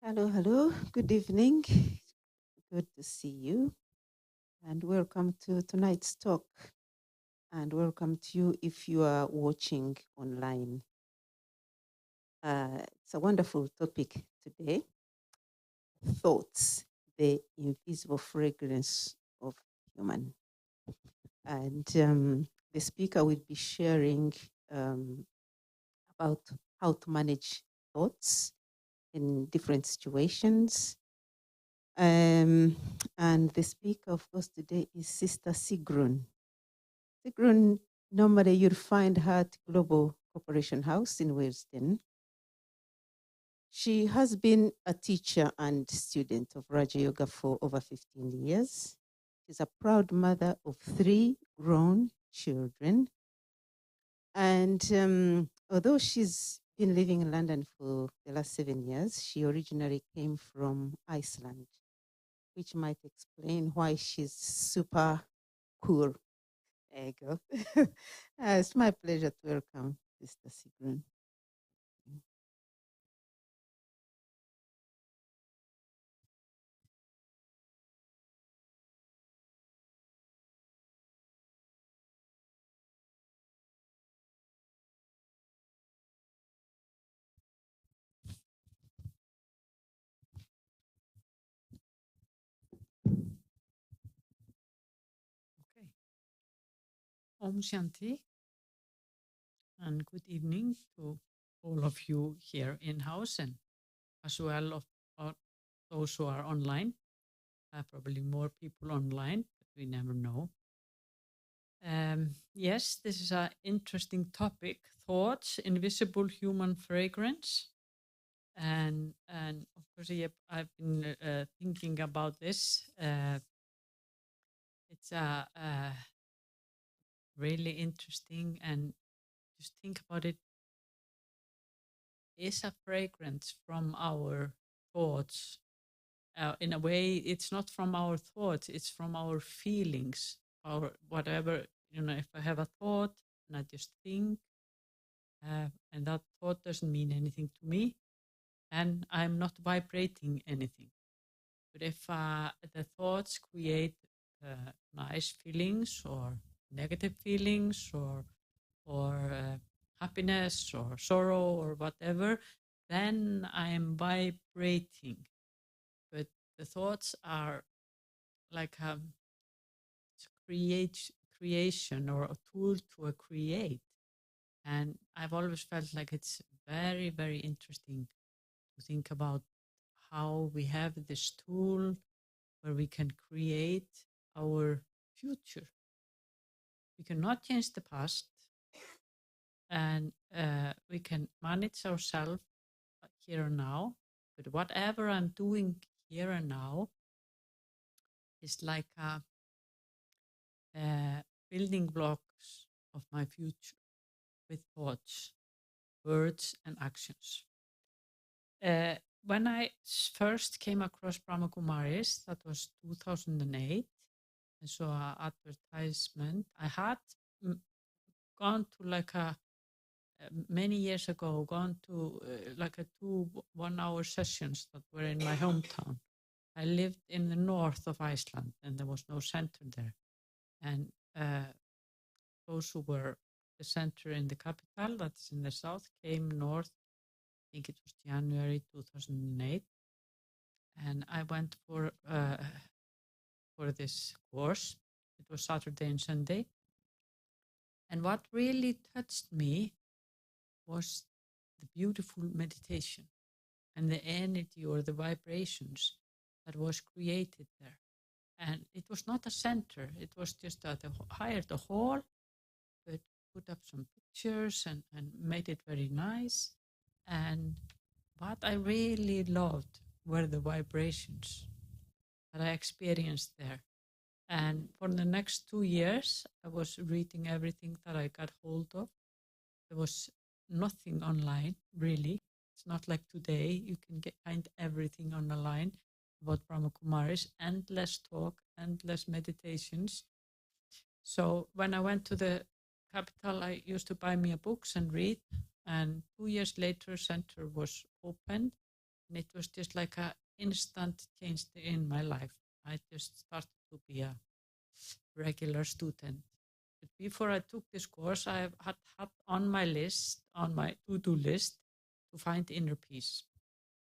Hello, hello. Good evening. Good to see you. And welcome to tonight's talk. And welcome to you if you are watching online. It's a wonderful topic today. Thoughts, the invisible fragrance of human. And the speaker will be sharing about how to manage thoughts in different situations. And the speaker, of course, today is Sister Sigrun. Sigrun, normally you'll find her at Global Corporation House in Willesden. She has been a teacher and student of Raja Yoga for over 15 years. She's a proud mother of 3 grown children. And although she's been living in London for the last 7 years, she originally came from Iceland, which might explain why she's super cool. There you go. It's my pleasure to welcome Sister Sigrun. Okay. Om Shanti, and good evening to all of you here in-house and as well of those who are online. Probably more people online, but we never know. Yes, this is an interesting topic, thoughts, invisible human fragrance. And of course, I've been thinking about this. It's really interesting, and just think about it, is a fragrance from our thoughts. In a way, it's not from our thoughts, it's from our feelings, or whatever. If I have a thought and I just think, and that thought doesn't mean anything to me, and I'm not vibrating anything. But if the thoughts create nice feelings or negative feelings or happiness or sorrow or whatever, then I am vibrating. But the thoughts are like a creation or a tool to create. And I've always felt like it's very, very interesting to think about how we have this tool where we can create our future. We cannot change the past, and we can manage ourselves here and now. But whatever I'm doing here and now is like building blocks of my future with thoughts, words, and actions. When I first came across Brahma Kumaris, that was 2008, I saw an advertisement. I had gone to like many years ago, gone to like 2 one-hour sessions that were in my hometown. I lived in the north of Iceland, and there was no center there. And those who were the center in the capital, that's in the south, came north. I think it was January 2008. And I went for this course. It was Saturday and Sunday. And what really touched me was the beautiful meditation and the energy or the vibrations that was created there. And it was not a center. It was just that they hired a hall, but put up some pictures and made it very nice. And what I really loved were the vibrations that I experienced there. And for the next 2 years, I was reading everything that I got hold of. There was nothing online, really. It's not like today. You can find everything on the line about Brahma Kumaris, endless talk, endless meditations. So when I went to the capital, I used to buy me books and read. And 2 years later, center was opened. And it was just like an instant change in my life. I just started to be a regular student. But before I took this course, I had on my list, on my to-do list, to find inner peace.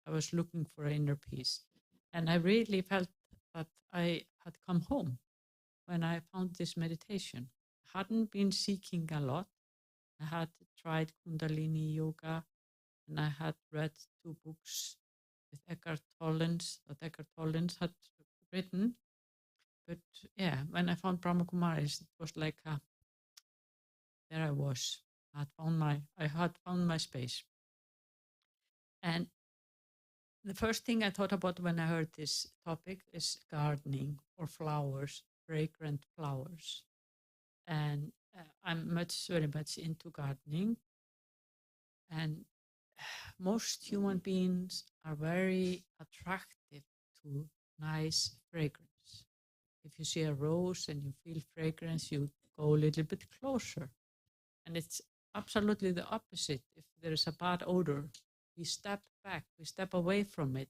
I was looking for inner peace. And I really felt that I had come home when I found this meditation. I hadn't been seeking a lot. I had tried Kundalini yoga, and I had read 2 books with Eckhart Tolle had written. But yeah, when I found Brahma Kumaris, it was like there I was. I had found my space. And the first thing I thought about when I heard this topic is gardening or flowers, fragrant flowers. And I'm very much into gardening. And most human beings are very attracted to nice fragrance. If you see a rose and you feel fragrance, you go a little bit closer. And it's absolutely the opposite. If there is a bad odor, we step back, we step away from it.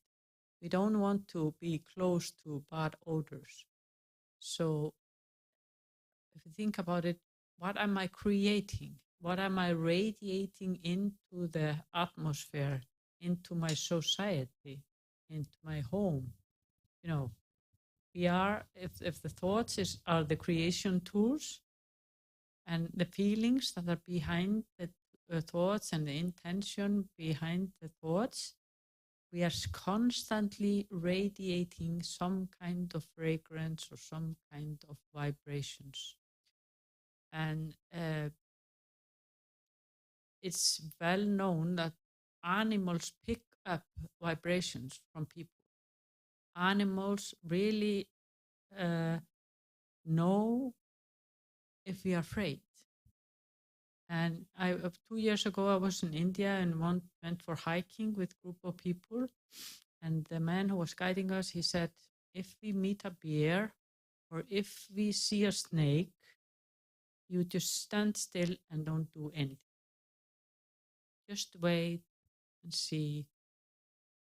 We don't want to be close to bad odors. So if you think about it, what am I creating? What am I radiating into the atmosphere, into my society, into my home? You know, we are, if the thoughts are the creation tools, and the feelings that are behind the thoughts and the intention behind the thoughts, we are constantly radiating some kind of fragrance or some kind of vibrations. And it's well known that animals pick up vibrations from people. Animals really know if we are afraid. And 2 years ago, I was in India and went for hiking with a group of people. And the man who was guiding us, he said, if we meet a bear or if we see a snake, you just stand still and don't do anything. Just wait and see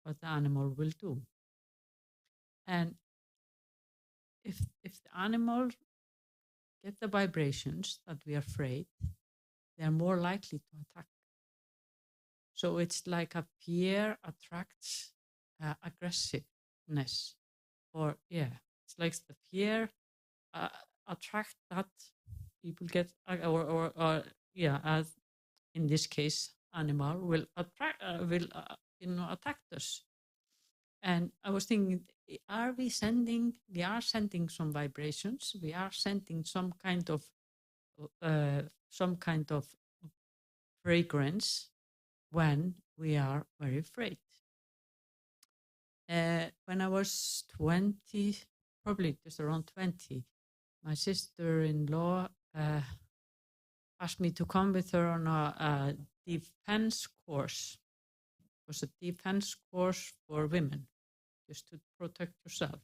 what the animal will do. And if the animal get the vibrations that we are afraid, they're more likely to attack. So it's like a fear attracts aggressiveness, or it's like the fear attract that people get, as in this case, animal will attract, attack us. And I was thinking, we are sending some vibrations, we are sending some kind of fragrance when we are very afraid. When I was 20, probably just around 20, my sister-in-law asked me to come with her on a defense course. It was a defense course for women, just to protect yourself.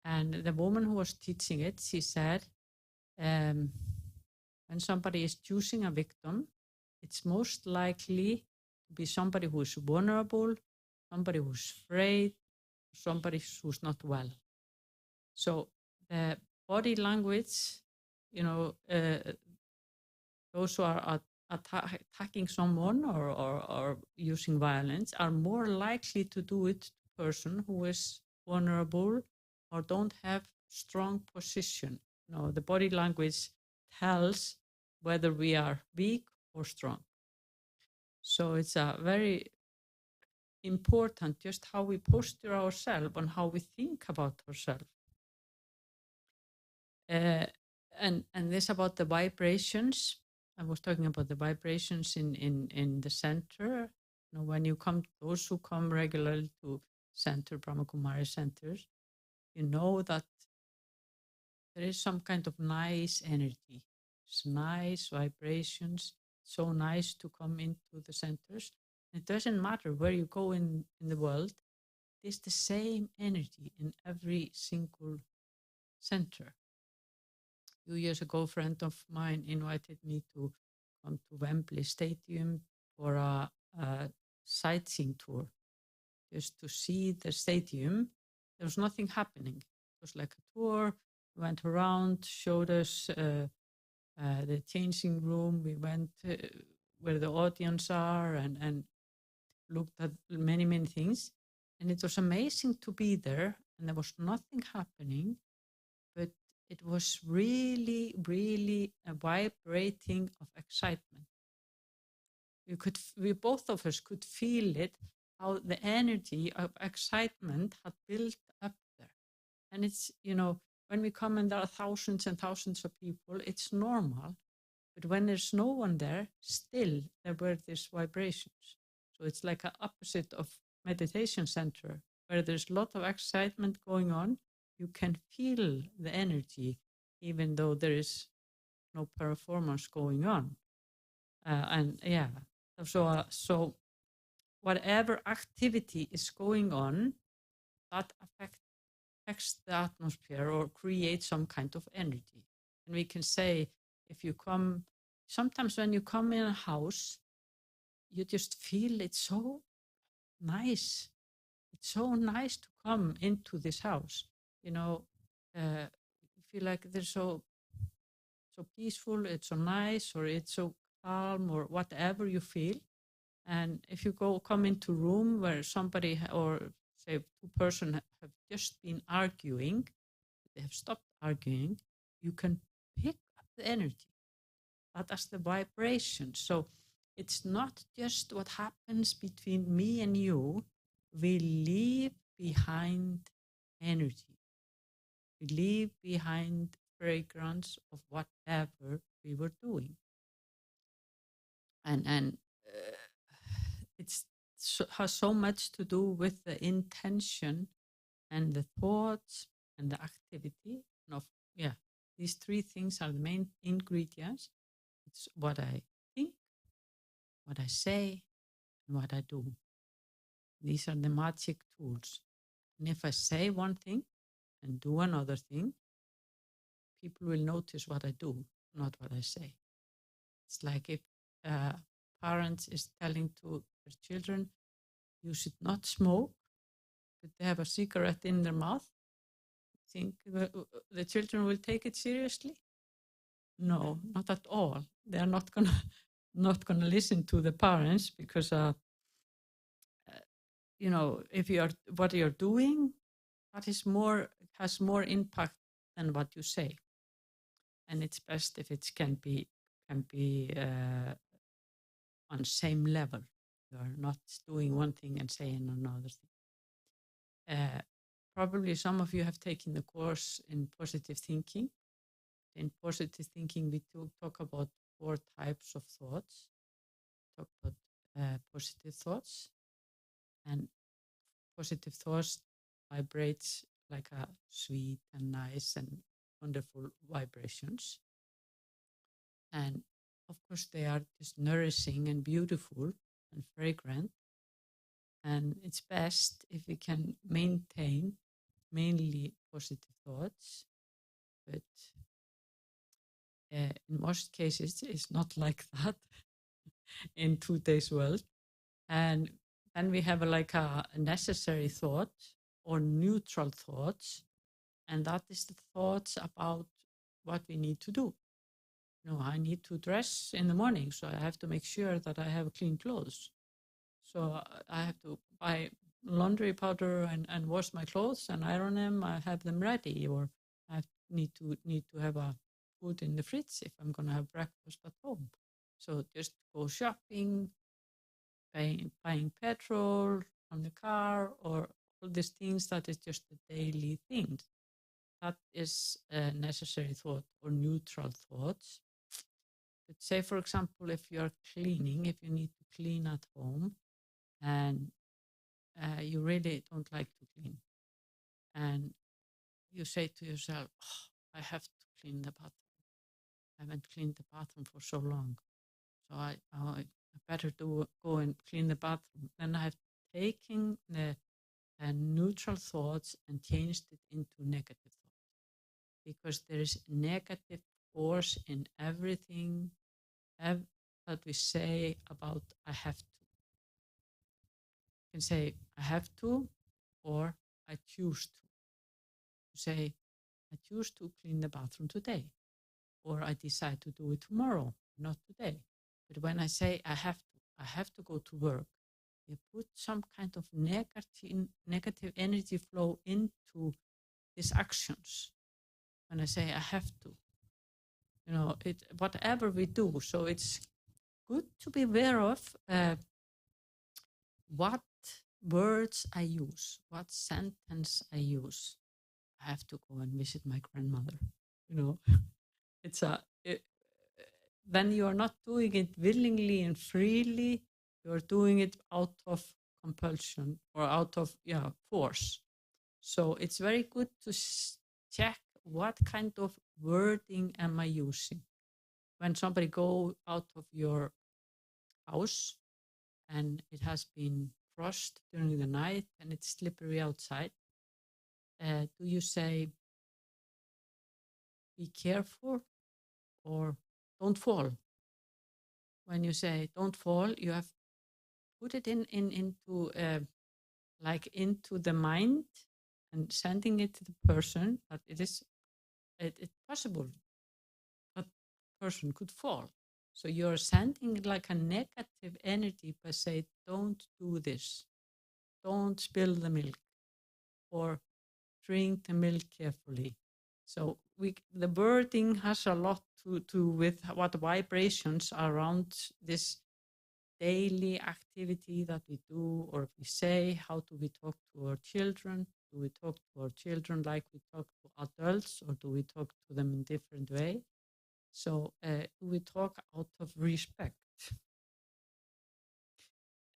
And the woman who was teaching it, she said, when somebody is choosing a victim, it's most likely to be somebody who is vulnerable, somebody who's afraid, somebody who's not well. So the body language, those who are attacking someone or using violence are more likely to do it to a person who is vulnerable or don't have strong position. The body language tells whether we are weak or strong. So it's a very important just how we posture ourselves and how we think about ourselves. And this about the vibrations. I was talking about the vibrations in the center. You know, when you come, those who come regularly to center, Brahma Kumaris centers, you know that there is some kind of nice energy. It's nice vibrations. So nice to come into the centers. It doesn't matter where you go in the world. It's the same energy in every single center. A few years ago, a friend of mine invited me to come to Wembley Stadium for a sightseeing tour, just to see the stadium. There was nothing happening. It was like a tour. We went around, showed us the changing room. We went where the audience are and looked at many, many things. And it was amazing to be there. And there was nothing happening, but it was really, really a vibrating of excitement. We both of us could feel it, how the energy of excitement had built up there. And it's, you know, when we come and there are thousands and thousands of people, it's normal. But when there's no one there, still there were these vibrations. So it's like an opposite of meditation center, where there's a lot of excitement going on. You can feel the energy, even though there is no performance going on. So whatever activity is going on, that affects the atmosphere or creates some kind of energy. And we can say, if you come, sometimes when you come in a house, you just feel it's so nice. It's so nice to come into this house. You know, you feel like they're so peaceful, it's so nice, or it's so calm, or whatever you feel. And if you come into a room where somebody or say two persons have just been arguing, they have stopped arguing, you can pick up the energy. That's the vibration. So it's not just what happens between me and you. We leave behind energy. We leave behind fragrance of whatever we were doing. And it has so much to do with the intention and the thoughts and the activity. These three things are the main ingredients. It's what I think, what I say, and what I do. These are the magic tools. And if I say one thing and do another thing, people will notice what I do, not what I say. It's like if parents is telling to their children, you should not smoke, but they have a cigarette in their mouth. Think the children will take it seriously? No, not at all. They are not gonna listen to the parents because if what you're doing, that is has more impact than what you say, and it's best if it can be on same level. You are not doing one thing and saying another thing. Probably some of you have taken the course in positive thinking. In positive thinking, we talk about 4 types of thoughts. Talk about positive thoughts, and positive thoughts vibrates like a sweet and nice and wonderful vibrations. And of course, they are just nourishing and beautiful and fragrant. And it's best if we can maintain mainly positive thoughts, but in most cases, it's not like that in today's world. And then we have like a necessary thought or neutral thoughts, and that is the thoughts about what we need to do. I need to dress in the morning, so I have to make sure that I have clean clothes. So I have to buy laundry powder and wash my clothes and iron them. I have them ready, or I need to have a food in the fridge if I'm going to have breakfast at home. So just go shopping, buying petrol on the car, or all these things that is just the daily things. that is a necessary thought or neutral thoughts. But say, for example, if you're cleaning, if you need to clean at home and you really don't like to clean, and you say to yourself, oh, I have to clean the bathroom. I haven't cleaned the bathroom for so long. So I better go and clean the bathroom. Then I have taken the neutral thoughts and changed it into negative thoughts. Because there is negative force in everything that we say about I have to. You can say I have to, or I choose to. You say I choose to clean the bathroom today, or I decide to do it tomorrow, not today. But when I say I have to go to work, you put some kind of negative energy flow into these actions. When I say I have to, whatever we do. So it's good to be aware of what words I use, what sentence I use. I have to go and visit my grandmother. It's then you are not doing it willingly and freely. You're doing it out of compulsion or out of force. So it's very good to check what kind of wording am I using. When somebody go out of your house and it has been frost during the night and it's slippery outside, do you say, be careful or don't fall? When you say don't fall, you have put it into the mind and sending it to the person that it's possible that person could fall. So you're sending like a negative energy by saying, don't do this, don't spill the milk, or drink the milk carefully. So the wording has a lot to do with what vibrations around this daily activity that we do or we say. How do we talk to our children? Do we talk to our children like we talk to adults, or do we talk to them in different way? So do we talk out of respect?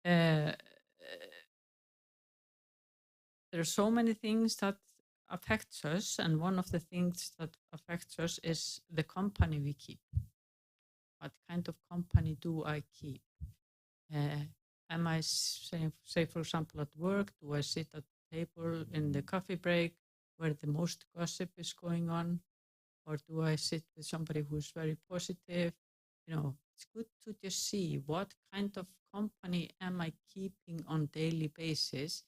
There are so many things that affects us, and one of the things that affects us is the company we keep. What kind of company do I keep? Am I, say for example, at work, do I sit at the table in the coffee break where the most gossip is going on? Or do I sit with somebody who's very positive? It's good to just see what kind of company am I keeping on daily basis,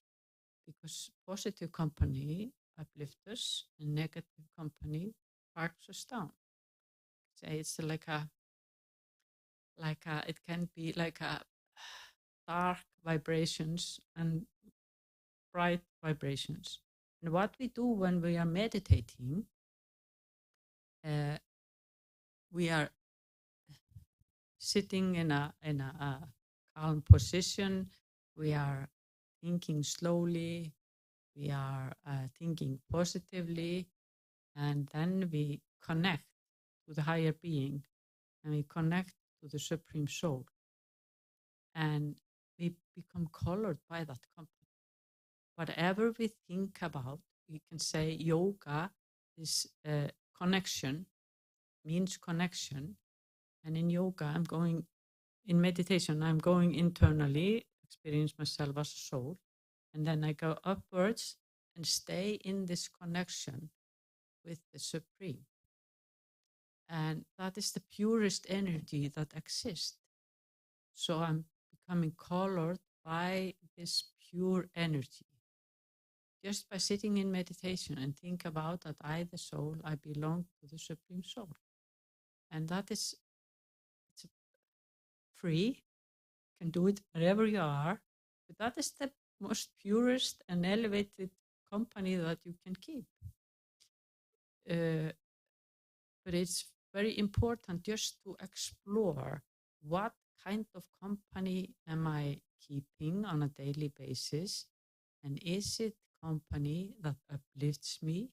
because positive company uplifts us and negative company backs us down. Say it's it can be like a dark vibrations and bright vibrations. And what we do when we are meditating, we are sitting in a calm position. We are thinking slowly. We are thinking positively, and then we connect to the higher being, and we connect to the Supreme Soul, and we become colored by that company. Whatever we think about, you can say yoga is connection, means connection. And in yoga, in meditation, I'm going internally, experience myself as a soul. And then I go upwards and stay in this connection with the Supreme. And that is the purest energy that exists. So I'm becoming colored by this pure energy. Just by sitting in meditation and think about that I, the soul, I belong to the Supreme Soul. And that is, it's free, you can do it wherever you are, but that is the most purest and elevated company that you can keep. But it's very important just to explore what kind of company am I keeping on a daily basis, and is it company that uplifts me,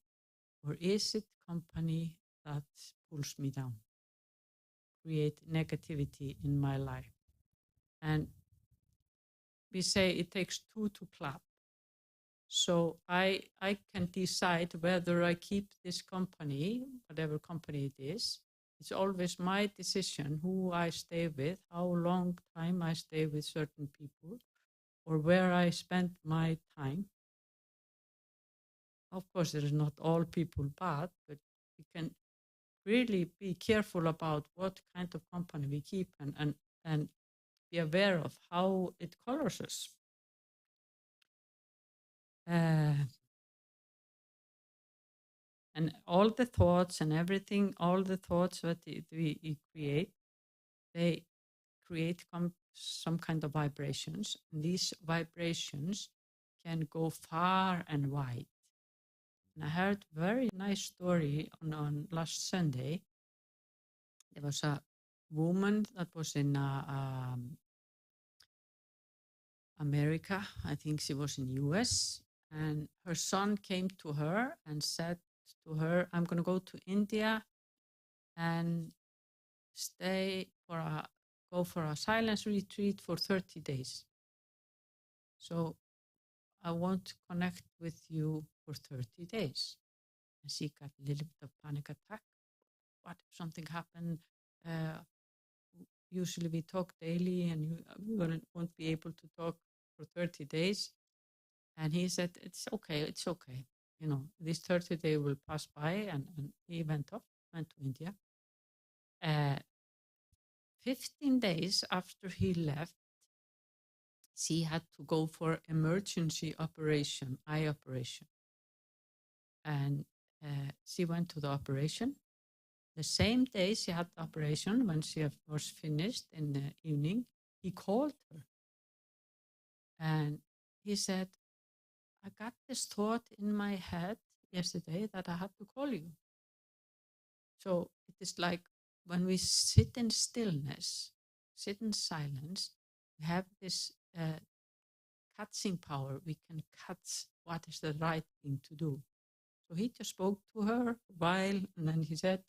or is it company that pulls me down, create negativity in my life? And we say it takes two to clap. So I can decide whether I keep this company, whatever company it is. It's always my decision who I stay with, how long time I stay with certain people, or where I spend my time. Of course, there is not all people bad, but we can really be careful about what kind of company we keep and be aware of how it colors us. And all the thoughts and everything, all the thoughts that we create, they create some kind of vibrations. And these vibrations can go far and wide. And I heard a very nice story on last Sunday. There was a woman that was in America. I think she was in US. And her son came to her and said to her, I'm going to go to India and go for a silence retreat for 30 days. So I want to connect with you for 30 days. And she got a little bit of panic attack. What if something happened? Usually we talk daily and you won't be able to talk for 30 days. And he said, it's okay. You know, this 30 days will pass by, and he went to India. 15 days after he left, she had to go for emergency operation, eye operation. And she went to the operation. The same day she had the operation, when she was finished in the evening, he called her. And he said, I got this thought in my head yesterday that I had to call you. So it is like when we sit in stillness, sit in silence, we have this catching power. We can catch what is the right thing to do. So he just spoke to her a while, and then he said,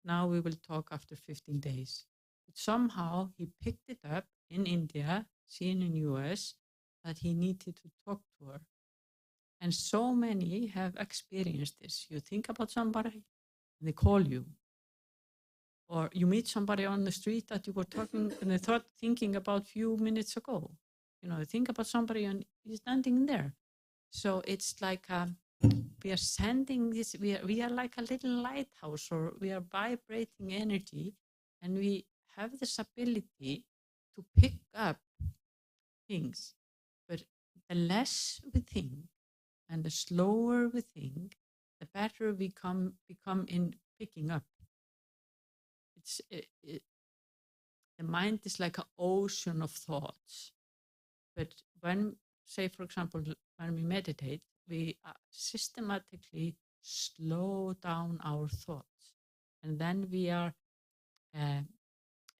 now we will talk after 15 days. But somehow he picked it up in India, seen in US, that he needed to talk to her. And so many have experienced this. You think about somebody, and they call you. Or you meet somebody on the street that you were talking and thinking about a few minutes ago. You know, think about somebody and he's standing there. So it's like we are sending this, we are like a little lighthouse, or we are vibrating energy, and we have this ability to pick up things. But the less we think and the slower we think, the better we become in picking up. The mind is like an ocean of thoughts. But when, say, for example, when we meditate, we systematically slow down our thoughts. And then we are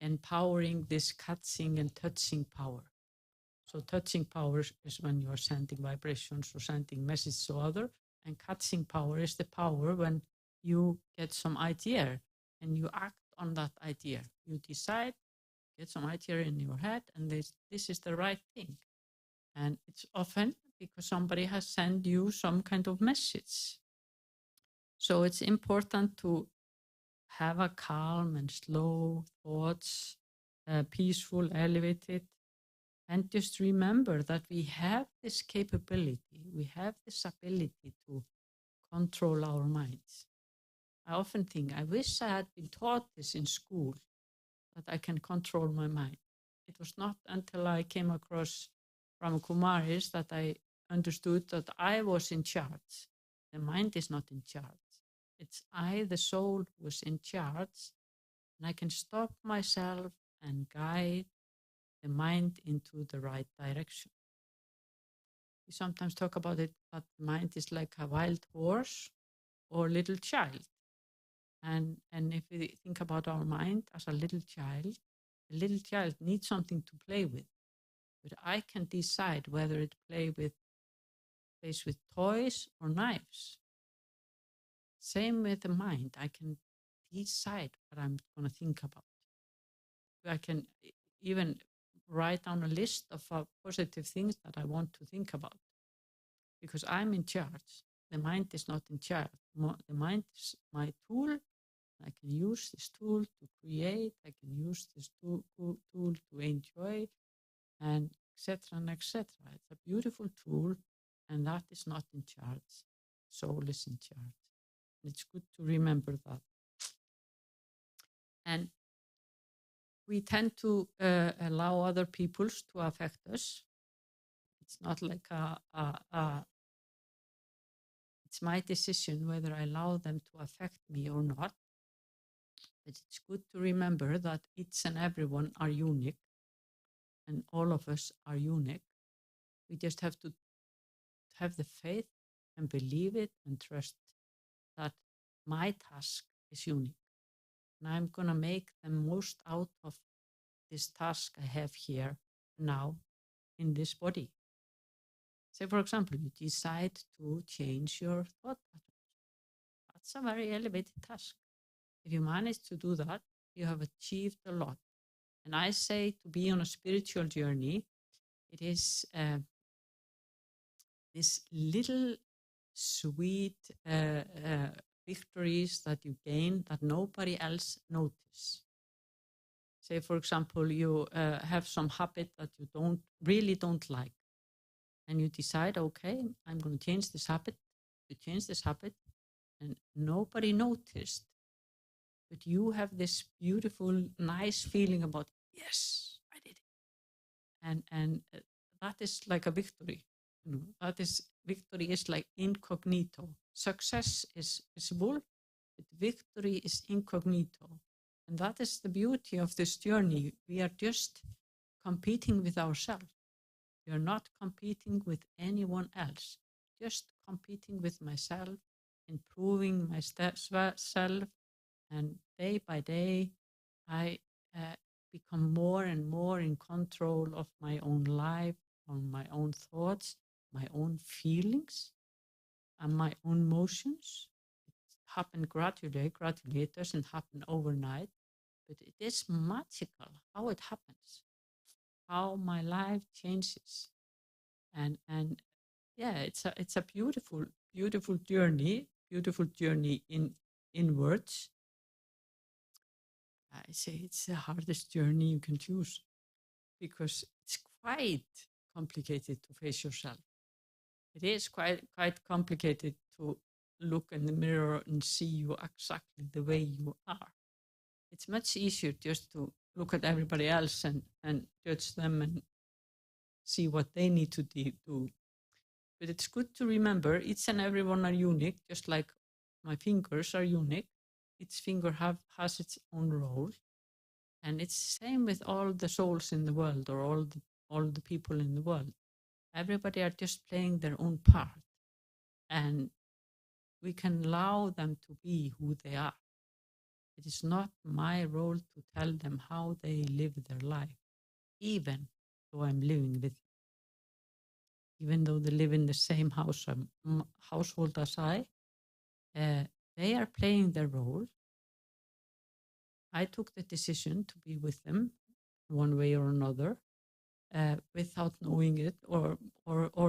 empowering this catching and touching power. So touching power is when you are sending vibrations or sending messages to others. And catching power is the power when you get some idea and you act on that idea. You decide, get some idea in your head, and this is the right thing. And it's often because somebody has sent you some kind of message. So it's important to have a calm and slow thoughts, peaceful, elevated, and just remember that we have this capability, we have this ability to control our minds. I often think, I wish I had been taught this in school, that I can control my mind. It was not until I came across Brahma Kumaris that I understood that I was in charge. The mind is not in charge. It's I, the soul, who is in charge, and I can stop myself and guide the mind into the right direction. We sometimes talk about it, that the mind is like a wild horse or little child. And if we think about our mind as a little child, the little child needs something to play with. But I can decide whether it plays with toys or knives. Same with the mind. I can decide what I'm going to think about. I can even write down a list of positive things that I want to think about, because I'm in charge. The mind is not in charge. The mind is my tool. I can use this tool to create. I can use this tool to enjoy, and etc. and etc. It's a beautiful tool, and that is not in charge. Soul is in charge. It's good to remember that. And we tend to allow other peoples to affect us. It's not like it's my decision whether I allow them to affect me or not. But it's good to remember that each and everyone are unique, and all of us are unique. We just have to have the faith and believe it and trust that my task is unique. And I'm going to make the most out of this task I have here now in this body. Say, for example, you decide to change your thought pattern. That's a very elevated task. If you manage to do that, you have achieved a lot. And I say, to be on a spiritual journey, it is this little sweet victories that you gain that nobody else notices. Say, for example, you have some habit that you really don't like, and you decide, okay, I'm going to change this habit. You change this habit, and nobody noticed, but you have this beautiful, nice feeling about, yes, I did it, and that is like a victory. You know, that is victory is like incognito. Success is visible, but victory is incognito. And that is the beauty of this journey. We are just competing with ourselves. We are not competing with anyone else, just competing with myself, improving myself. And day by day, I become more and more in control of my own life, on my own thoughts, my own feelings, and my own motions. It happens gradually. It doesn't happen overnight, but it is magical how it happens, how my life changes. And yeah, it's a beautiful journey inwards. I say it's the hardest journey you can choose, because it's quite complicated to face yourself. It is quite complicated to look in the mirror and see you exactly the way you are. It's much easier just to look at everybody else and judge them and see what they need to do. But it's good to remember each and everyone are unique, just like my fingers are unique. Each finger has its own role. And it's the same with all the souls in the world, or all the people in the world. Everybody are just playing their own part. And we can allow them to be who they are. It is not my role to tell them how they live their life, even though I'm living with them. Even though they live in the same household as I, they are playing their role. I took the decision to be with them one way or another, without knowing it or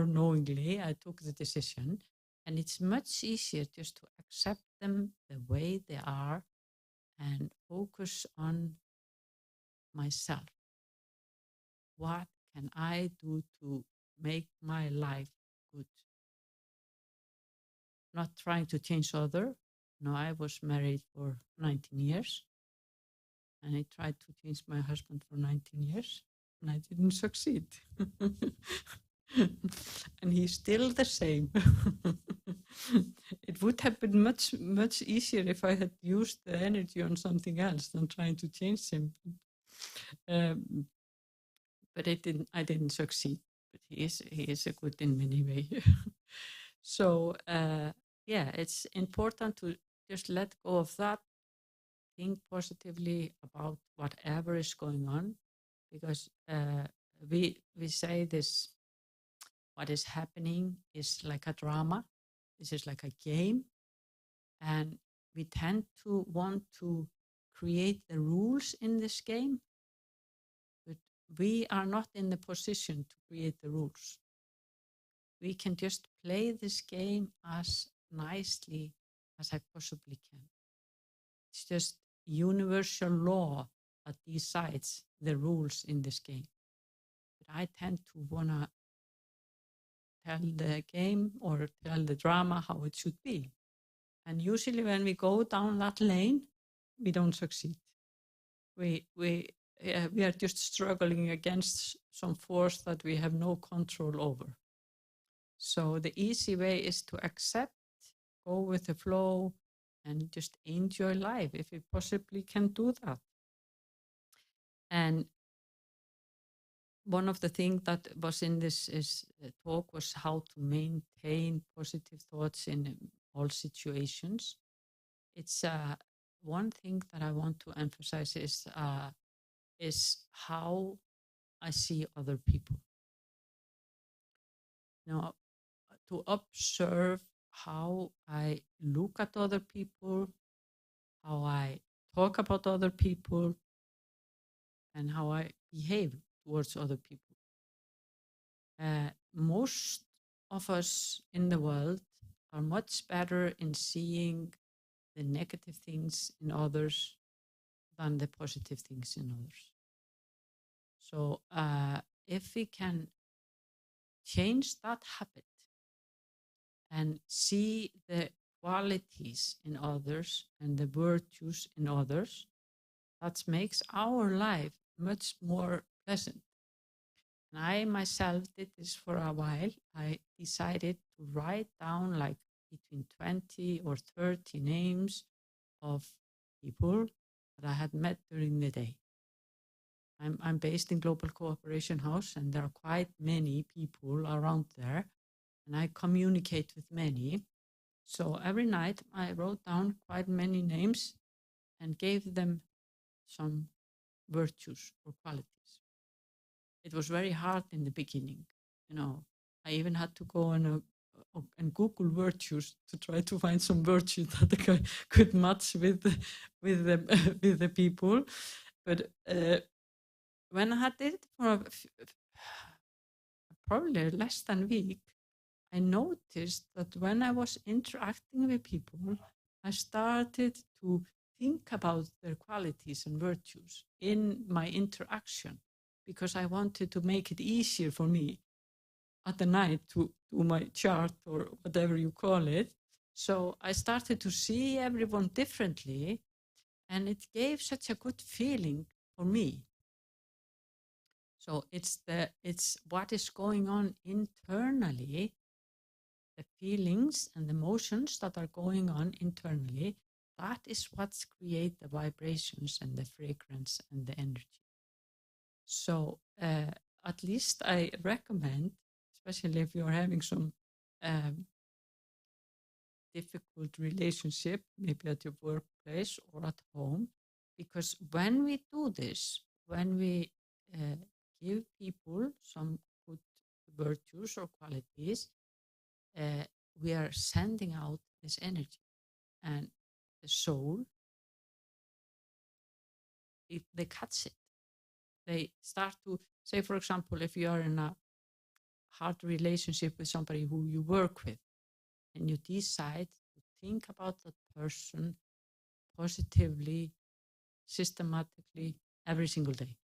knowingly. I took the decision, and it's much easier just to accept them the way they are and focus on myself. What can I do to make my life good? Not trying to change other. No, I was married for 19 years, and I tried to change my husband for 19 years, and I didn't succeed. And he's still the same. It would have been much easier if I had used the energy on something else than trying to change him. But I didn't succeed. But he is a good in many ways. So yeah, it's important to just let go of that. Think positively about whatever is going on, because we say this: what is happening is like a drama. This is like a game, And we tend to want to create the rules in this game, but we are not in the position to create the rules. We can just play this game as nicely as I possibly can. It's just universal law that decides the rules in this game. But I tend to want to tell the game or tell the drama how it should be. And usually when we go down that lane, we don't succeed. We are just struggling against some force that we have no control over. So the easy way is to accept, go with the flow, and just enjoy life if we possibly can do that. And one of the things that was in this talk was how to maintain positive thoughts in all situations. It's one thing that I want to emphasize is how I see other people. Now, to observe how I look at other people, how I talk about other people, and how I behave towards other people. Most of us in the world are much better in seeing the negative things in others than the positive things in others. So if we can change that habit and see the qualities in others and the virtues in others, that makes our life much more pleasant. And I myself did this for a while. I decided to write down like between 20 or 30 names of people that I had met during the day. I'm based in Global Cooperation House, and there are quite many people around there, and I communicate with many. So every night I wrote down quite many names and gave them some virtues or qualities. It was very hard in the beginning. I even had to go and Google virtues to try to find some virtue that I could match with the people. But when I had it for probably less than a week, I noticed that when I was interacting with people, I started to think about their qualities and virtues in my interaction, because I wanted to make it easier for me at the night to do my chart or whatever you call it. So I started to see everyone differently, and it gave such a good feeling for me. So it's what is going on internally, the feelings and emotions that are going on internally. That is what creates the vibrations and the fragrance and the energy. So at least I recommend, especially if you're having some difficult relationship, maybe at your workplace or at home, because when we do this, when we give people some good virtues or qualities, we are sending out this energy, and the soul, if they catch it, they start to say, for example, if you are in a hard relationship with somebody who you work with, and you decide to think about that person positively, systematically, every single day.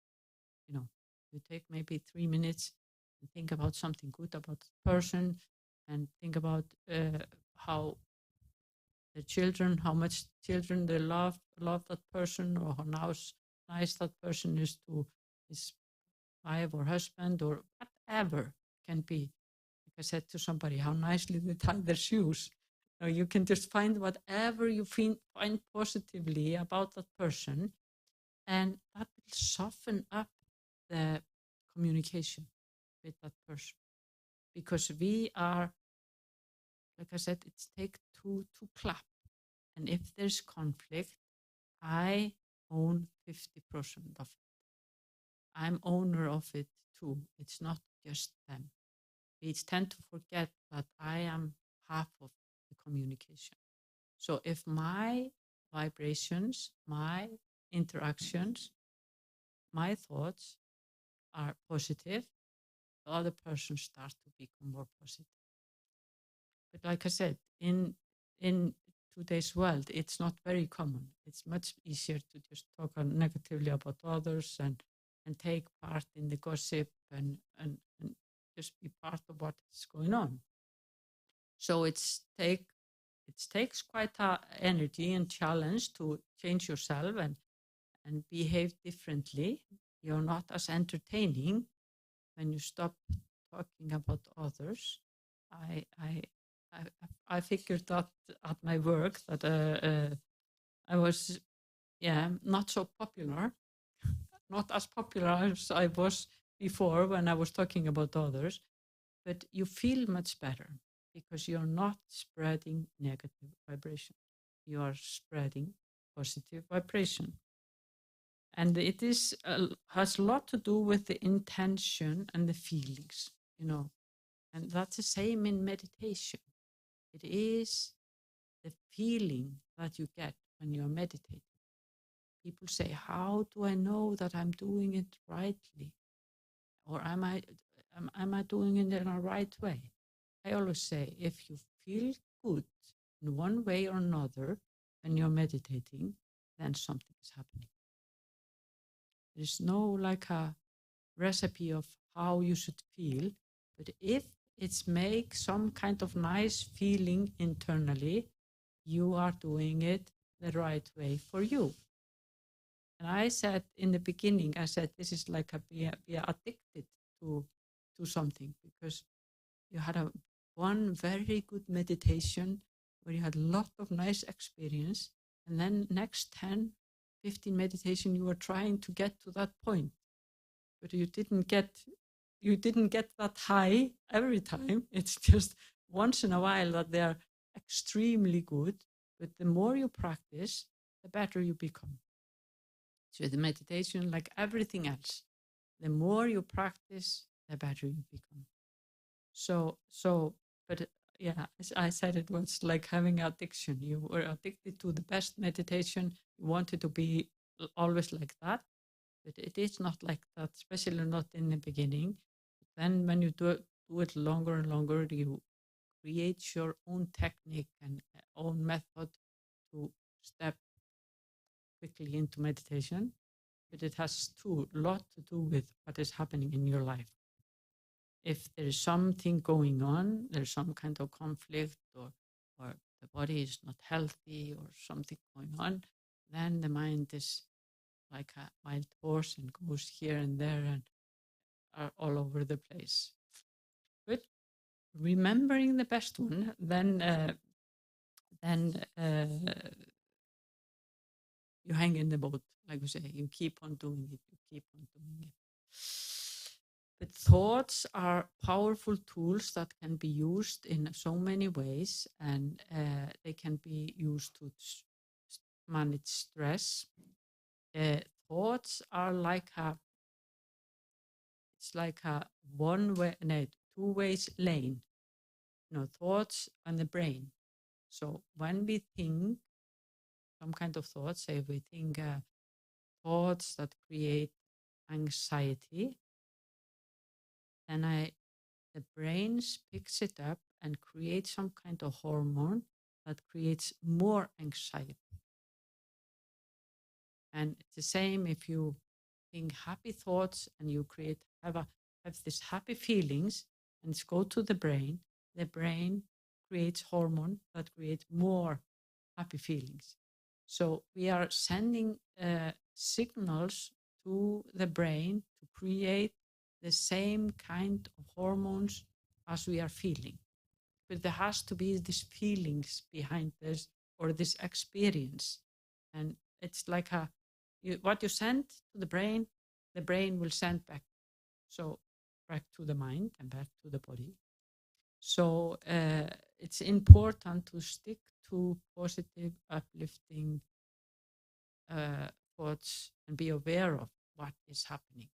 You take maybe 3 minutes and think about something good about the person, and think about how the children, how much children they love that person, or how nice that person is to his wife or husband, or whatever can be. Like I said to somebody, how nicely they tie their shoes. You can just find whatever you find positively about that person, and that will soften up the communication with that person. Because we are, like I said, it's take two to clap. And if there's conflict, I own 50% of it. I'm owner of it too. It's not just them. We tend to forget that I am half of the communication. So if my vibrations, my interactions, my thoughts are positive, the other person starts to become more positive. But like I said, in today's world, it's not very common. It's much easier to just talk negatively about others and take part in the gossip and just be part of what is going on. So it takes quite a energy and challenge to change yourself and behave differently. You're not as entertaining when you stop talking about others. I figured that at my work that I was not so popular, not as popular as I was before when I was talking about others, but you feel much better because you're not spreading negative vibration. You are spreading positive vibration. And it has a lot to do with the intention and the feelings, and that's the same in meditation. It is the feeling that you get when you're meditating. People say, how do I know that I'm doing it rightly? Or am I doing it in a right way? I always say, if you feel good in one way or another when you're meditating, then something is happening. There's no like a recipe of how you should feel, but if it's make some kind of nice feeling internally, you are doing it the right way for you. And I said in the beginning, this is like be addicted to something, because you had one very good meditation where you had a lot of nice experience, and then next 10, 15 meditation, you were trying to get to that point, but you didn't get that high every time. It's just once in a while that they are extremely good, but the more you practice, the better you become. So the meditation, like everything else, the more you practice, the better you become. But yeah, as I said, it was like having addiction. You were addicted to the best meditation. You wanted to be always like that, but it is not like that, especially not in the beginning. Then when you do it longer and longer, you create your own technique and own method to step quickly into meditation. But it has a lot to do with what is happening in your life. If there is something going on, there's some kind of conflict, or the body is not healthy, or something going on, then the mind is like a wild horse and goes here and there and are all over the place. But remembering the best one, then you hang in the boat, like you say. You keep on doing it. You keep on doing it. But thoughts are powerful tools that can be used in so many ways, and they can be used to manage stress. Thoughts are like it's like a two-way lane. Thoughts and the brain. So when we think some kind of thoughts, say we think thoughts that create anxiety, then the brain picks it up and creates some kind of hormone that creates more anxiety. And it's the same if you think happy thoughts and you have these happy feelings, and go to the brain creates hormone that creates more happy feelings. So we are sending signals to the brain to create the same kind of hormones as we are feeling. But there has to be these feelings behind this, or this experience. And it's like what you send to the brain will send back. So back to the mind and back to the body. So it's important to stick to positive, uplifting thoughts and be aware of what is happening.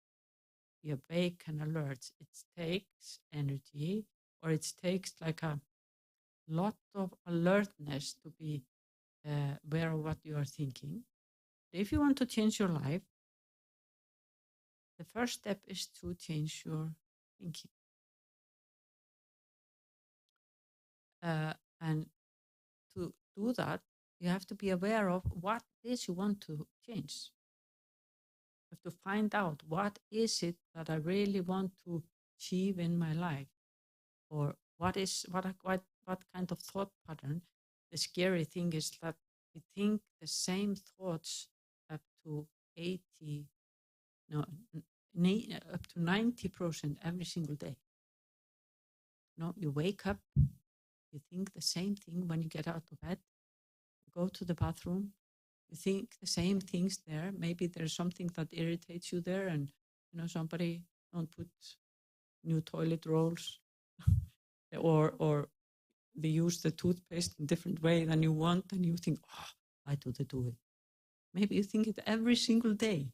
Be awake and alert. It takes energy, or it takes like a lot of alertness to be aware of what you are thinking. If you want to change your life, the first step is to change your thinking. And to do that, you have to be aware of what it is you want to change. You have to find out what is it that I really want to achieve in my life, or what kind of thought pattern. The scary thing is that we think the same thoughts up to 80, no, up to 90% every single day. No, you wake up, you think the same thing when you get out of bed, you go to the bathroom, you think the same things there. Maybe there's something that irritates you there, and somebody don't put new toilet rolls, or they use the toothpaste in a different way than you want, and you think, why do they do it? Maybe you think it every single day.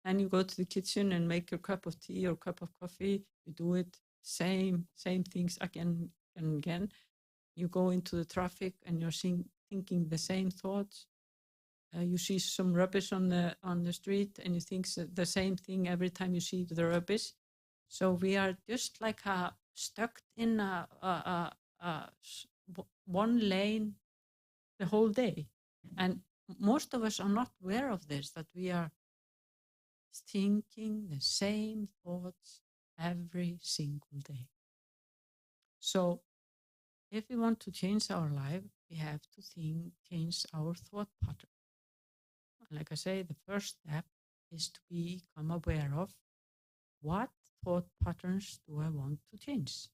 And you go to the kitchen and make your cup of tea or cup of coffee. You do it same things again and again. You go into the traffic and you're thinking the same thoughts. You see some rubbish on the street and you think the same thing every time you see the rubbish. So we are just like stuck in one lane the whole day. And most of us are not aware of this, that we are thinking the same thoughts every single day. So if we want to change our life, we have to change our thought pattern. Like I say, the first step is to become aware of what thought patterns do I want to change.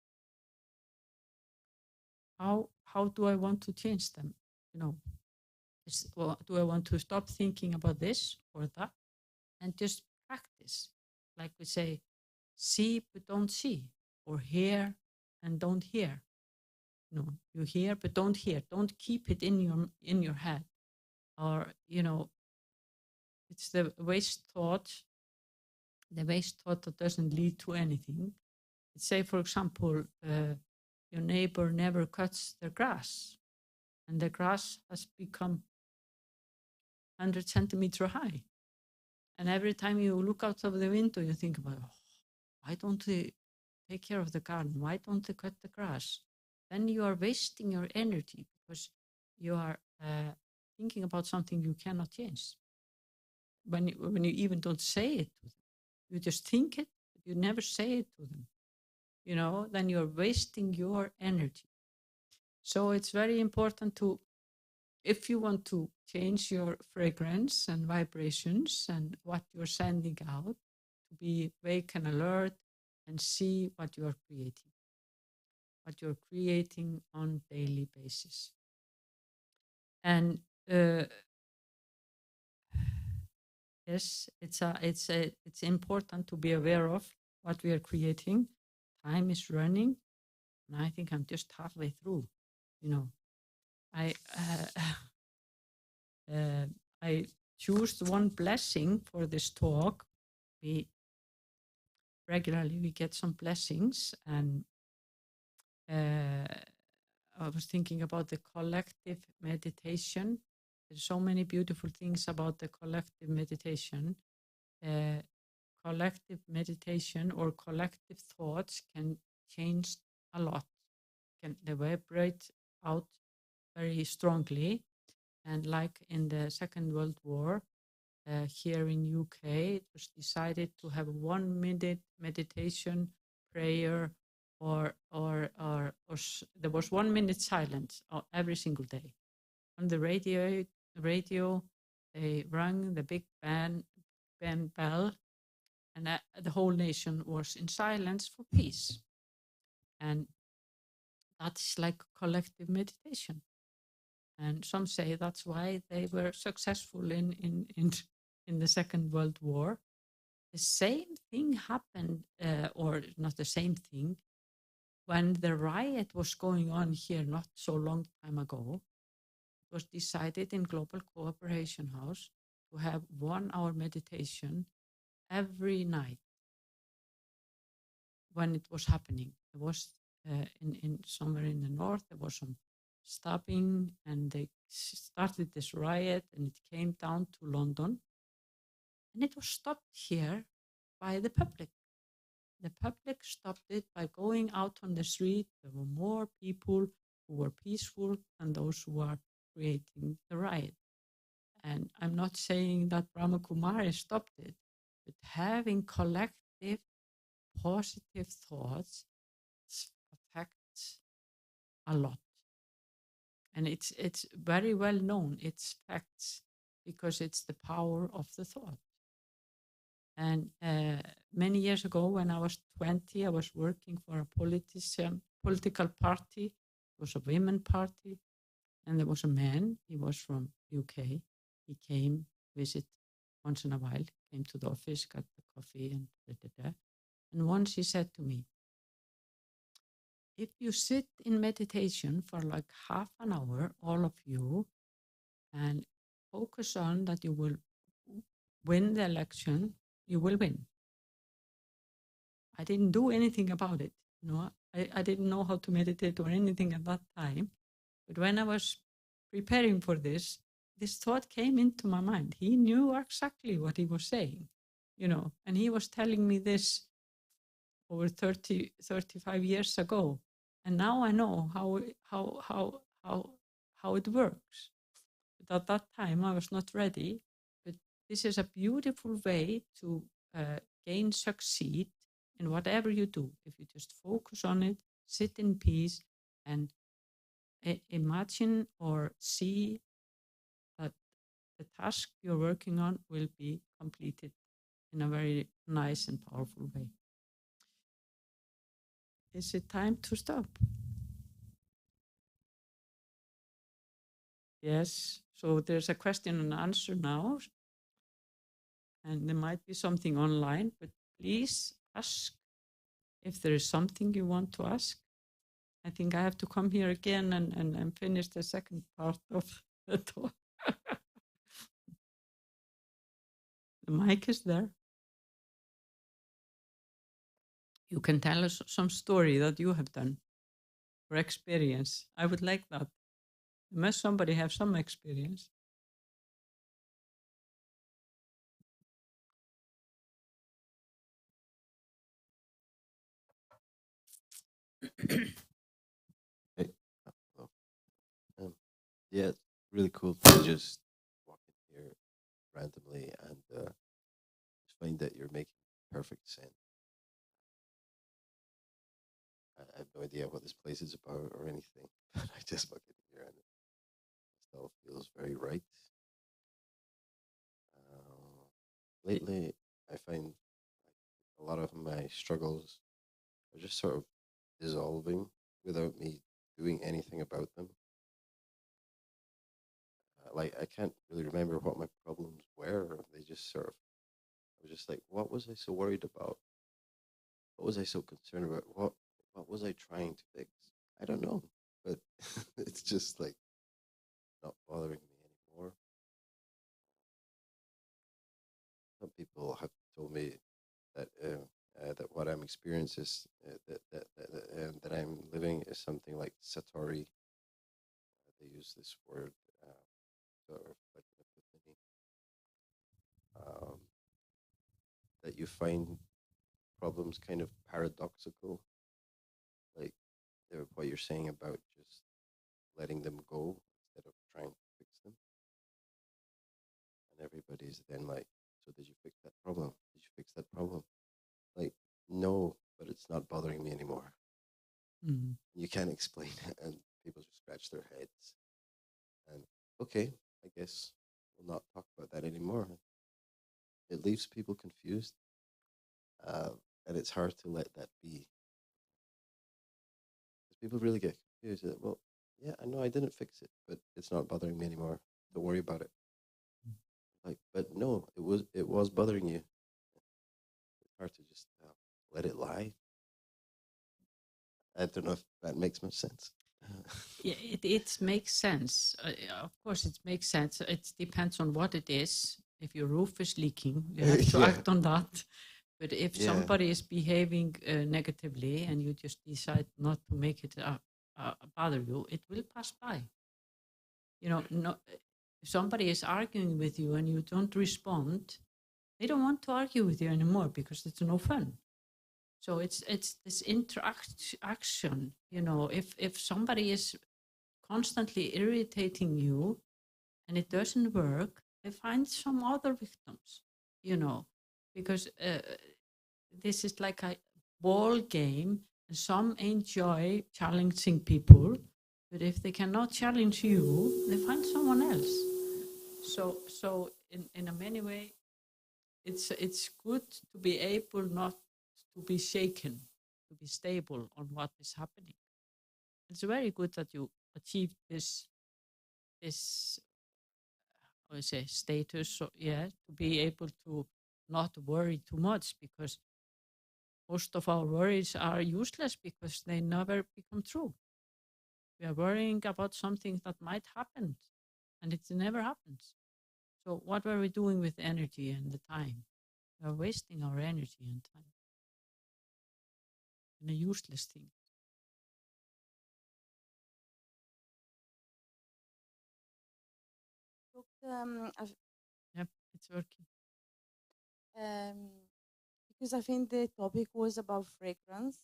How do I want to change them? Do I want to stop thinking about this or that, and just practice? Like we say, see but don't see, or hear and don't hear. You hear but don't hear. Don't keep it in your head. Or it's the waste thought that doesn't lead to anything. Say, for example, your neighbor never cuts their grass, and the grass has become 100 centimeters high. And every time you look out of the window, you think about, why don't they take care of the garden? Why don't they cut the grass? Then you are wasting your energy because you are thinking about something you cannot change. When you even don't say it to them, you just think it, but you never say it to them. Then you're wasting your energy. So it's very important to, if you want to change your fragrance and vibrations and what you're sending out, to be awake and alert and see what you are creating on a daily basis. And yes, it's important to be aware of what we are creating. Time is running, and I think I'm just halfway through. I choose one blessing for this talk. We regularly get some blessings, and I was thinking about the collective meditation. There's so many beautiful things about the collective meditation. Collective meditation or collective thoughts can change a lot. They vibrate out very strongly. And like in the Second World War, here in UK, it was decided to have a 1 minute meditation prayer, or there was 1 minute silence every single day. On the radio, they rang the big bell, and the whole nation was in silence for peace. And that's like collective meditation. And some say that's why they were successful in the Second World War. The same thing happened, or not the same thing, when the riot was going on here not so long time ago. It was decided in Global Cooperation House to have 1 hour meditation every night when it was happening. There was in somewhere in the north, there was stopping, and they started this riot, and it came down to London, and it was stopped here by the public. The public stopped it by going out on the street. There were more people who were peaceful than those who are creating the riot. And I'm not saying that Brahma Kumaris stopped it, but having collective positive thoughts affects a lot. And it's very well known, it's facts, because it's the power of the thought. And many years ago, when I was 20, I was working for a political party. It was a women party. And there was a man, he was from UK. He came, visit once in a while, came to the office, got the coffee and da. And once he said to me, if you sit in meditation for like half an hour, all of you, and focus on that you will win the election, you will win. I didn't do anything about it. I didn't know how to meditate or anything at that time. But when I was preparing for this thought came into my mind. He knew exactly what he was saying, and he was telling me this over 35 years ago. And now I know how it works. But at that time, I was not ready. But this is a beautiful way to succeed in whatever you do. If you just focus on it, sit in peace, and imagine or see that the task you're working on will be completed in a very nice and powerful way. Is it time to stop? Yes, so there's a question and answer now. And there might be something online, but please ask if there is something you want to ask. I think I have to come here again and finish the second part of the talk. The mic is there. You can tell us some story that you have done or experience. I would like that. Must somebody have some experience? Hey. Yeah, it's really cool to just walk in here randomly and just find that you're making perfect sense. I have no idea what this place is about or anything, but I just walk in here and it still feels very right. Lately, I find like, a lot of my struggles are just sort of dissolving without me doing anything about them. Like, I can't really remember what my problems were. They just sort of, I was just like, what was I so worried about? What was I so concerned about? What was I trying to fix? I don't know, but it's just like not bothering me anymore. Some people have told me that that what I'm experiencing is that I'm living is something like satori. They use this word sort of like an epiphany. That you find problems kind of paradoxical, like what you're saying about just letting them go instead of trying to fix them. And everybody's then like, so did you fix that problem? Did you fix that problem? Like, no, but it's not bothering me anymore. Mm-hmm. You can't explain it, and people just scratch their heads. And okay, I guess we'll not talk about that anymore. It leaves people confused, and it's hard to let that be. Because people really get confused. Well, yeah, I know I didn't fix it, but it's not bothering me anymore. Don't worry about it. Like, but no, it was bothering you. It's hard to just let it lie. I don't know if that makes much sense. Yeah, it makes sense. Of course, it makes sense. It depends on what it is. If your roof is leaking, you have to act on that. But if somebody is behaving negatively and you just decide not to make it bother you, it will pass by. No, if somebody is arguing with you and you don't respond, they don't want to argue with you anymore because it's no fun. So it's this interaction. If somebody is constantly irritating you and it doesn't work, they find some other victims. Because this is like a ball game, and some enjoy challenging people, but if they cannot challenge you, they find someone else. So in a many way, it's good to be able not to be shaken, to be stable on what is happening. It's very good that you achieved this I would say status, so to be able to not worry too much, because most of our worries are useless because they never become true. We are worrying about something that might happen and it never happens. So what were we doing with energy and the time? We are wasting our energy and time in a useless thing. Look, Yep, it's working. because I think the topic was about fragrance,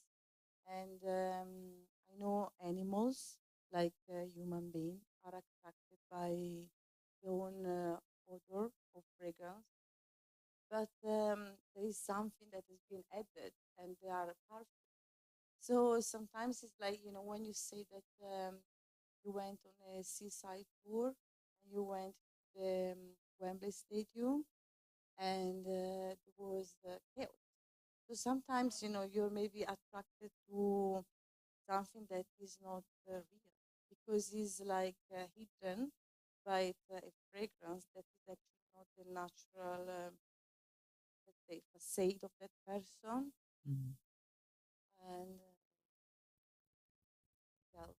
and I know animals, like human beings, are attracted by their own odor or fragrance. But there is something that has been added, and they are perfect. So sometimes it's like, when you say that you went on a seaside tour, and you went to the Wembley Stadium, and there was chaos. So sometimes, you're maybe attracted to something that is not real, because it's like hidden by a fragrance that is actually not the natural, let's say, facade of that person. Mhm. And well,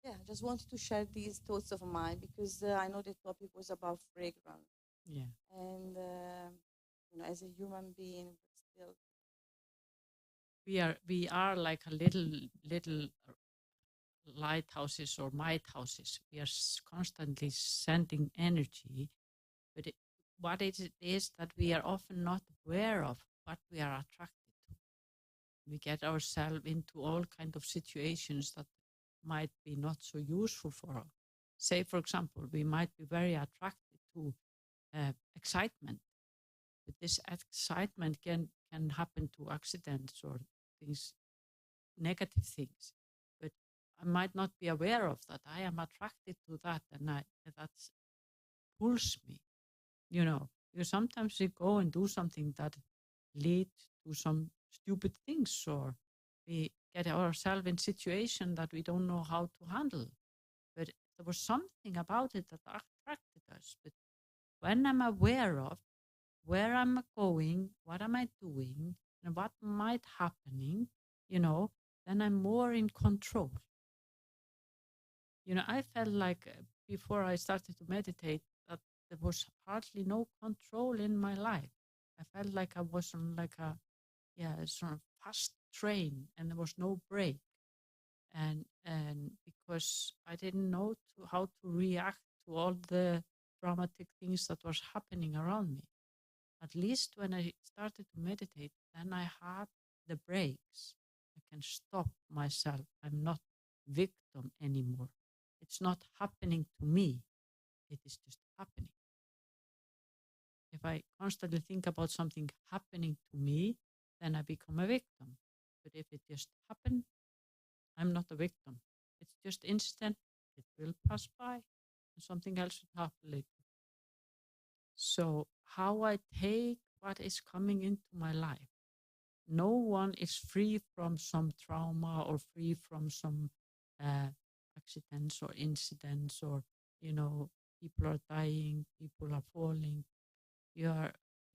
yeah, I just wanted to share these thoughts of mine, because I know the topic was about fragrance, Yeah. and as a human being, but still, We are like a little lighthouses or lighthouses. We are constantly sending energy, but what it is that we are often not aware of what we are attracted to. We get ourselves into all kind of situations that might be not so useful for us. Say, for example, we might be very attracted to excitement, but this excitement can happen to accidents or things, negative things. But I might not be aware of that. I am attracted to that, and that pulls me. Because sometimes we go and do something that leads to some stupid things, or we get ourselves in situation that we don't know how to handle. But there was something about it that attracted us. But when I'm aware of where I'm going, what am I doing, and what might happening, then I'm more in control. I felt like before I started to meditate that there was hardly no control in my life. I felt like I was on like a sort of fast train, and there was no break. And because I didn't know how to react to all the dramatic things that was happening around me. At least when I started to meditate, then I had the breaks. I can stop myself. I'm not victim anymore. It's not happening to me. It is just happening. If I constantly think about something happening to me, then I become a victim. But if it just happened, I'm not a victim. It's just instant. It will pass by, and something else will happen later. So how I take what is coming into my life. No one is free from some trauma or free from some accidents or incidents, or people are dying, people are falling. You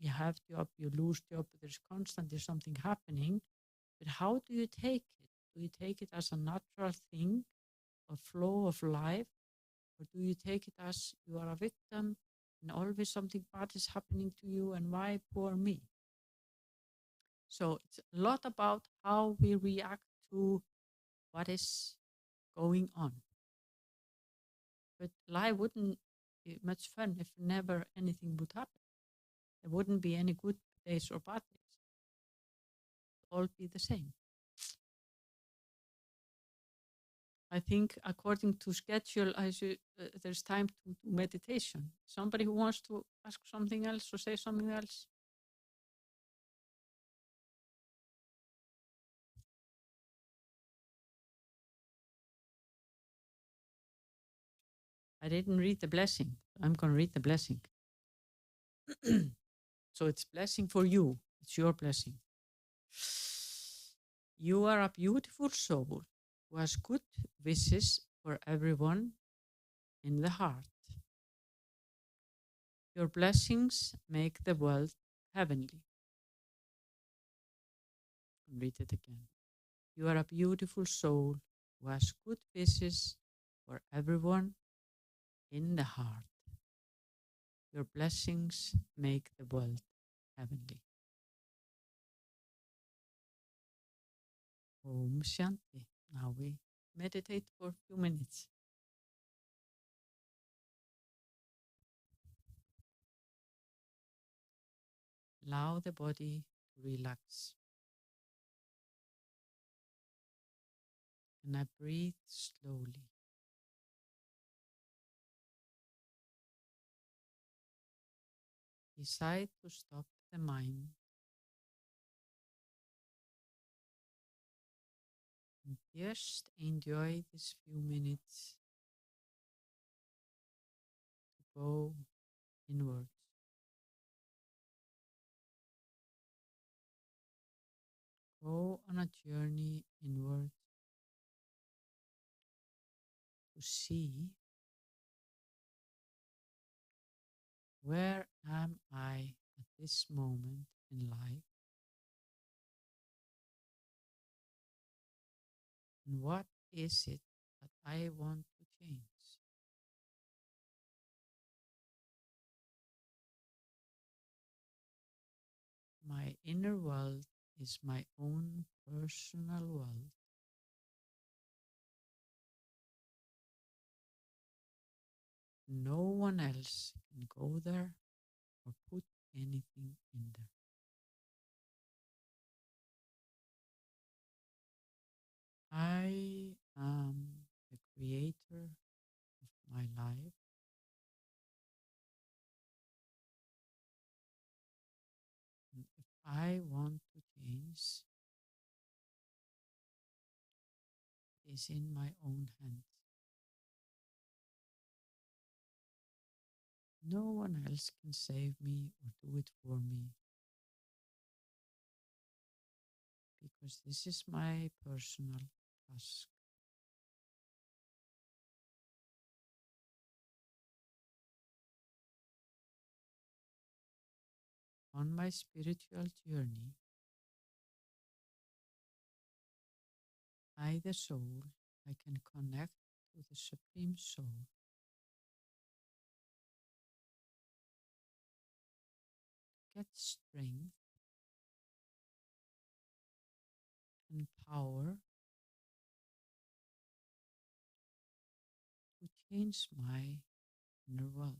have job, you lose job. There's constantly something happening. But how do you take it? Do you take it as a natural thing, a flow of life, or do you take it as you are a victim and always something bad is happening to you, and why poor me? So it's a lot about how we react to what is going on. But life wouldn't be much fun if never anything would happen. There wouldn't be any good days or bad days. All be the same. I think according to schedule, there's time to do meditation. Somebody who wants to ask something else or say something else? I didn't read the blessing. I'm going to read the blessing. So it's blessing for you. It's your blessing. You are a beautiful soul who has good wishes for everyone in the heart. Your blessings make the world heavenly. I'll read it again. You are a beautiful soul who has good wishes for everyone in the heart. Your blessings make the world heavenly. Om Shanti. Now we meditate for a few minutes. Allow the body to relax. And I breathe slowly. Decide to stop the mind and just enjoy these few minutes to go inwards. Go on a journey inward to see where am I at this moment in life and what is it that I want to change. My inner world is my own personal world. No one else can go there or put anything in there. I am the creator of my life. And if I want to change, it is in my own hands. No one else can save me or do it for me, because this is my personal task. On my spiritual journey, I, the soul, I can connect to the Supreme Soul, get strength and power to change my inner world.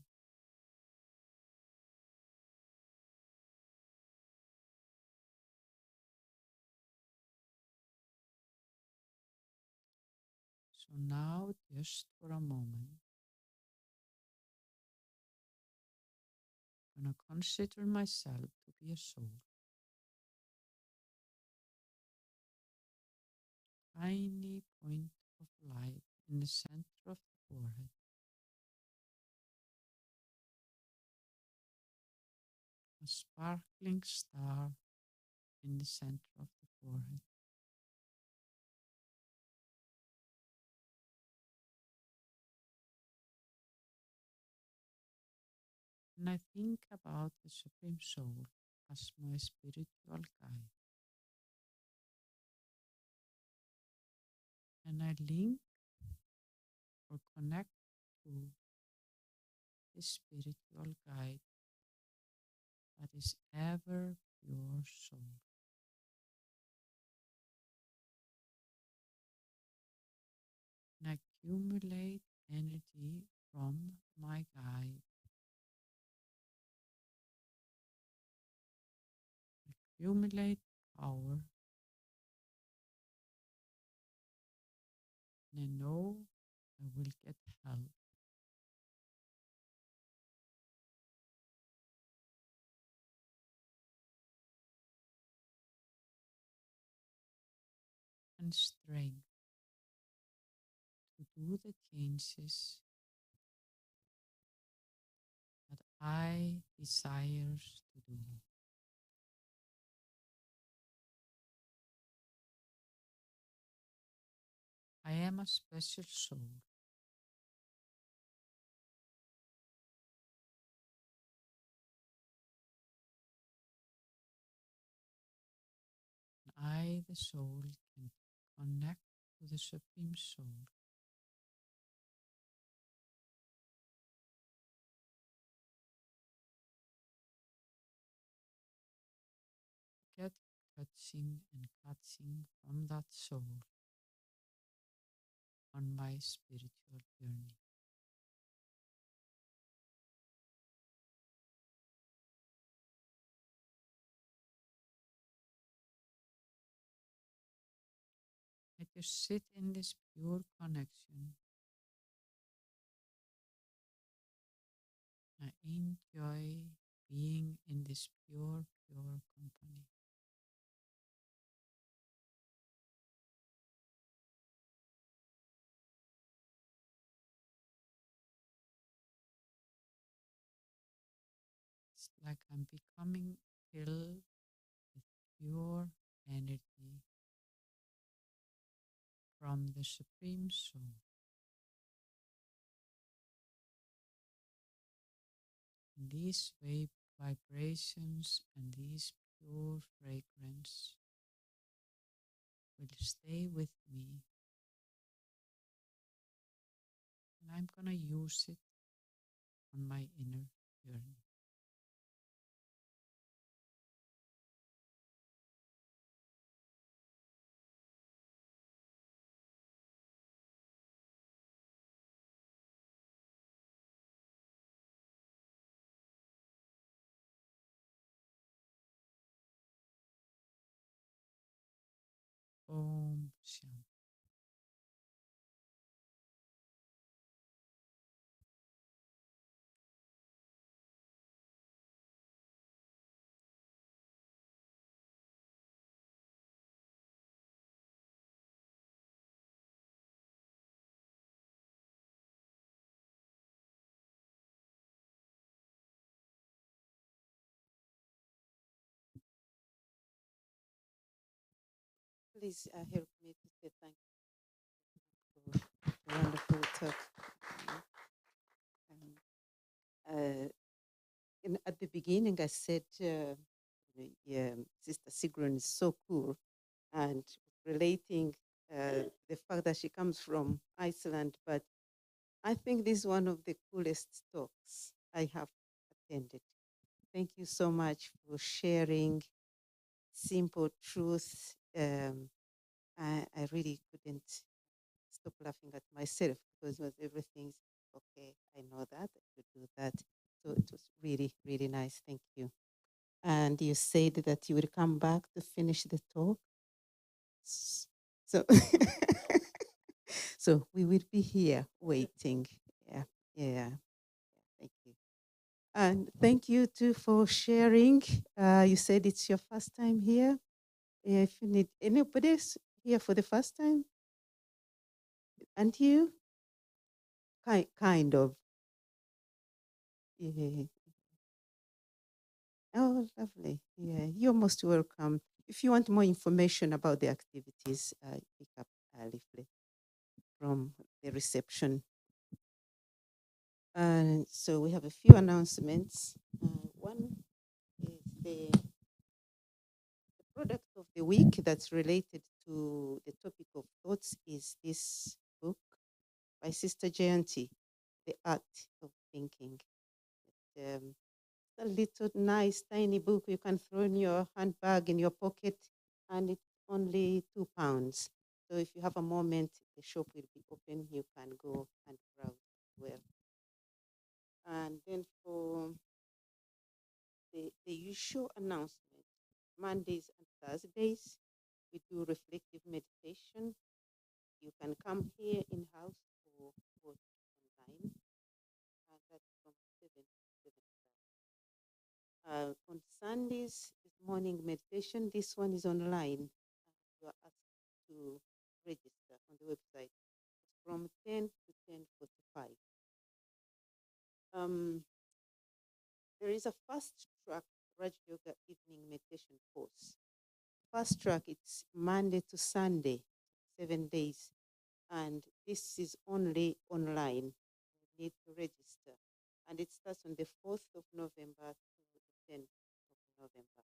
So now, just for a moment, I'm going to consider myself to be a soul. Tiny point of light in the center of the forehead. A sparkling star in the center of the forehead. And I think about the Supreme Soul as my spiritual guide. And I link or connect to this spiritual guide that is ever pure soul. And accumulate energy from my guide, accumulate power, and I know I will get help. And strength to do the changes that I desire to do. I am a special soul. I, the soul, can connect to the Supreme Soul. Get touching and catching from that soul on my spiritual journey. I just sit in this pure connection. I enjoy being in this pure, pure company. It's like I'm becoming filled with pure energy from the Supreme Soul. And these vibrations and these pure fragrance will stay with me, and I'm going to use it on my inner journey. Om Shanti. Please help me to say thank you for the wonderful talk. Um, at the beginning, I said, Sister Sigrun is so cool, and relating the fact that she comes from Iceland. But I think this is one of the coolest talks I have attended. Thank you so much for sharing simple truth. I really couldn't stop laughing at myself because it was everything's okay. I know that I could do that. So it was really, really nice. Thank you. And you said that you will come back to finish the talk. So, so we will be here waiting. Yeah, yeah. Thank you. And thank you too for sharing. You said it's your first time here. If you need anybody else here for the first time, and you, kind of. Yeah. Oh, lovely. Yeah, you're most welcome. If you want more information about the activities, pick up a leaflet from the reception. And so we have a few announcements. One is the product of the week that's related to the topic of thoughts is this book by Sister Jayanti, The Art of Thinking. Um, a little nice tiny book you can throw in your handbag, in your pocket, and it's only £2. So if you have a moment, the shop will be open. You can go and browse as well. And then for the usual announcement, Mondays and Thursdays, we do reflective meditation. You can come here in-house or watch online. And that's from 7 to 7:30. On Sundays is morning meditation. This one is online. You are asked to register on the website. It's from 10 to 10:45. There is a fast track Raj Yoga evening meditation course. Fast track, it's Monday to Sunday, 7 days. And this is only online. You need to register. And it starts on the 4th of November to the 10th of November.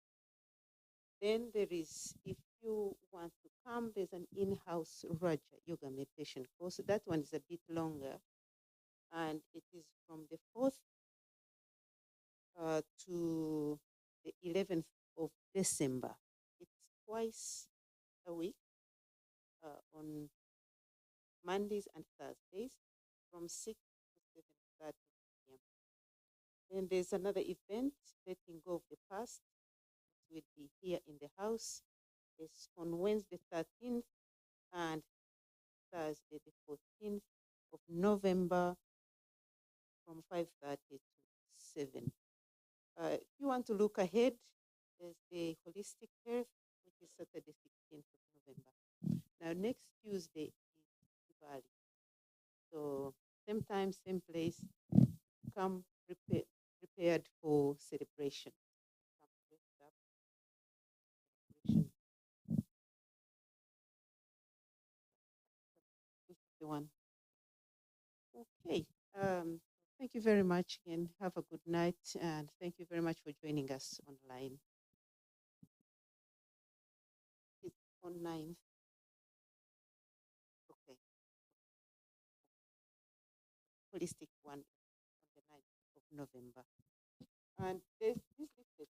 Then there is, if you want to come, there's an in-house Raja Yoga meditation course. That one is a bit longer. And it is from the 4th to the 11th of December. It's twice a week on Mondays and Thursdays from 6 to 7:30 p.m. Then there's another event, letting go of the past. It will be here in the house. It's on Wednesday 13th and Thursday the 14th of November from 5:30 to 7. If you want to look ahead, there's the Holistic Health, which is Saturday 16th of November. Now, next Tuesday is Diwali. So, same time, same place. Come prepared for celebration. Come dressed up for celebration. This is the one. Okay. Thank you very much again. Have a good night, and thank you very much for joining us online. It's on 9th. Okay. Holistic one on the 9th of November. And this leaflet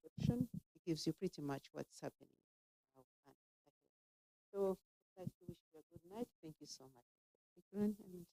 section, it gives you pretty much what's happening now and ahead. So I'd like to wish you a good night. Thank you so much. Sigrun, and